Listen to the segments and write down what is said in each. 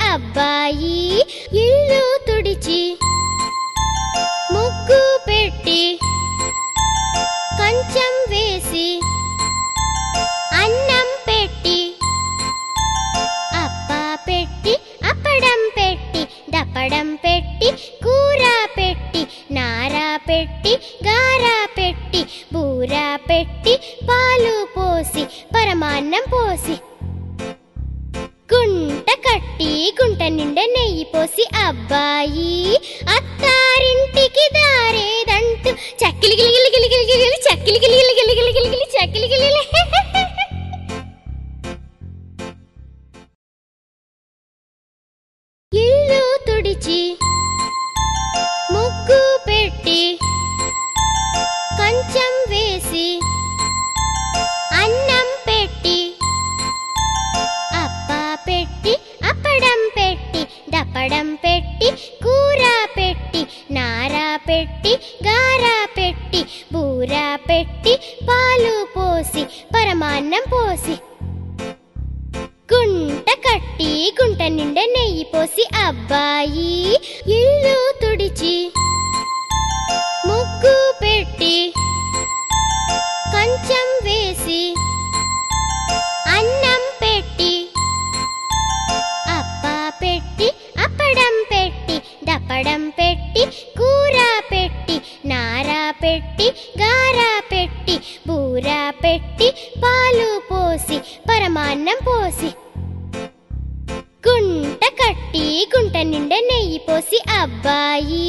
అబ్బాయి ఇల్లు తుడిచి ముగ్గు పెట్టి కంచం వేసి అన్నం పెట్టి అప్ప పెట్టి అప్పడం పెట్టి దప్పడం పెట్టి కూర పెట్టి నార పెట్టి గార పెట్టి బూర పెట్టి పాలు పోసి పరమాన్నం పోసి గుంట కట్టి గుంట నిండా నెయ్యి పోసి అబ్బాయి అత్తారింటికి దారేదంటూ చక్కిలి గిలిగిలి గిలిగిలి గిలిగిలి చక్కిలి గిలిగిలి గిలిగిలి గిలిగిలి చక్కిలి గిలిగిలి ఇల్లు తుడిచి ముగ్గు పెట్టి కంచం వేసి అన్నం పెట్టి అప్ప పెట్టి అప్పడం పెట్టి దప్పడం పెట్టి కూర పెట్టి నార పెట్టి గార పెట్టి బూర పెట్టి పాలు పోసి పరమాన్నం పోసి గుంట కట్టి గుంట నిండా నెయ్యి పోసి అబ్బాయి ఇల్లు తుడిచి ముగ్గు పెట్టి కంచం వేసి అన్నం పెట్టి అప్ప పెట్టి అప్పడం పెట్టి దప్పడం పెట్టి కూర పెట్టి నార పెట్టి గార పెట్టి బూర పెట్టి పాలు పోసి పరమాన్నం పోసి గుంట కట్టి గుంట నిండా నెయ్యి పోసి అబ్బాయి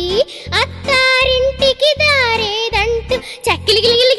అత్తారింటికి దారేదంటూ చక్కిలి గిలిగిలి